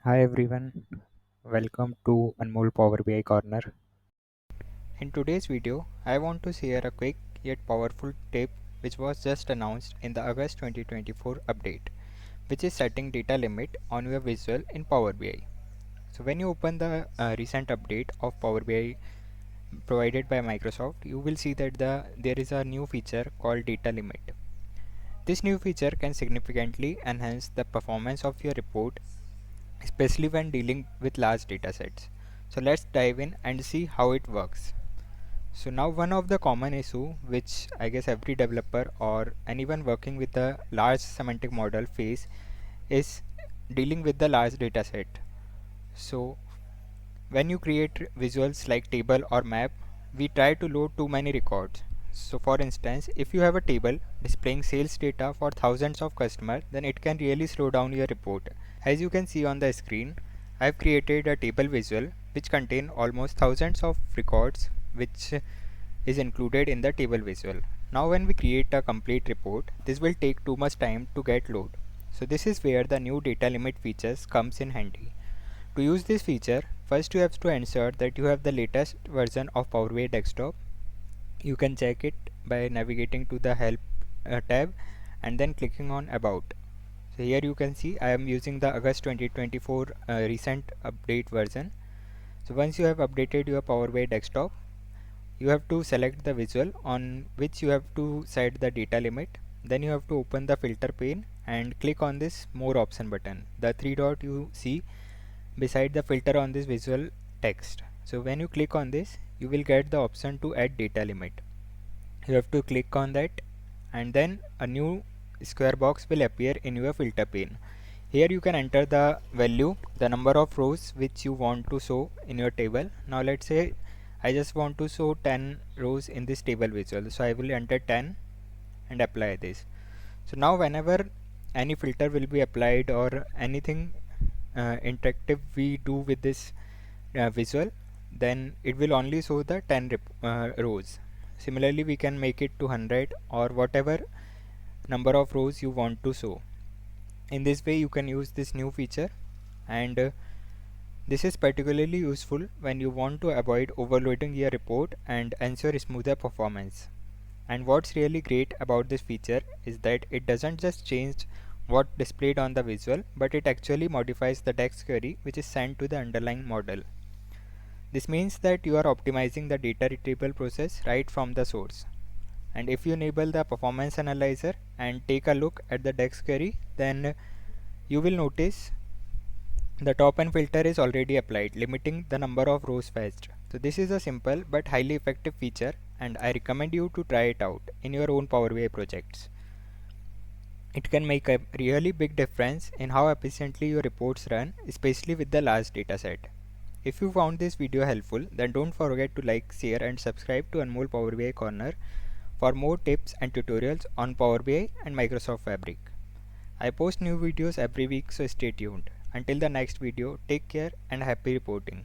Hi everyone, welcome to Anmol Power BI Corner. In today's video, I want to share a quick yet powerful tip which was just announced in the August 2024 update, which is setting data limit on your visual in Power BI. So when you open the recent update of Power BI provided by Microsoft, you will see that there is a new feature called data limit. This new feature can significantly enhance the performance of your report, especially when dealing with large datasets. So let's dive in and see how it works. So now one of the common issue which I guess every developer or anyone working with a large semantic model face is dealing with the large dataset. So when you create visuals like table or map, we try to load too many records. So for instance, if you have a table displaying sales data for thousands of customers, then it can really slow down your report. As you can see on the screen, I have created a table visual which contain almost thousands of records which is included in the table visual. Now when we create a complete report, this will take too much time to get load. So this is where the new data limit features comes in handy. To use this feature, first you have to ensure that you have the latest version of Power BI Desktop. You can check it by navigating to the Help tab and then clicking on About. So here you can see I am using the August 2024 recent update version. So once you have updated your Power BI Desktop, you have to select the visual on which you have to set the data limit. Then you have to open the filter pane and click on this more option button, the three dot you see beside the filter on this visual text. So when you click on this, you will get the option to add data limit. You have to click on that and then a new square box will appear in your filter pane. Here you can enter the value, the number of rows which you want to show in your table. Now let's say I just want to show 10 rows in this table visual, so I will enter 10 and apply this. So now whenever any filter will be applied or anything interactive we do with this visual, then it will only show the 10 rows. Similarly, we can make it to 100 or whatever number of rows you want to show. In this way you can use this new feature, and this is particularly useful when you want to avoid overloading your report and ensure smoother performance. And what's really great about this feature is that it doesn't just change what displayed on the visual, but it actually modifies the text query which is sent to the underlying model. This means that you are optimizing the data retrieval process right from the source. And if you enable the performance analyzer and take a look at the text query, then you will notice the top end filter is already applied, limiting the number of rows fetched. So this is a simple but highly effective feature, and I recommend you to try it out in your own Power BI projects. It can make a really big difference in how efficiently your reports run, especially with the large dataset. If you found this video helpful, then don't forget to like, share and subscribe to Anmol Power BI Corner for more tips and tutorials on Power BI and Microsoft Fabric. I post new videos every week, so stay tuned. Until the next video, take care and happy reporting.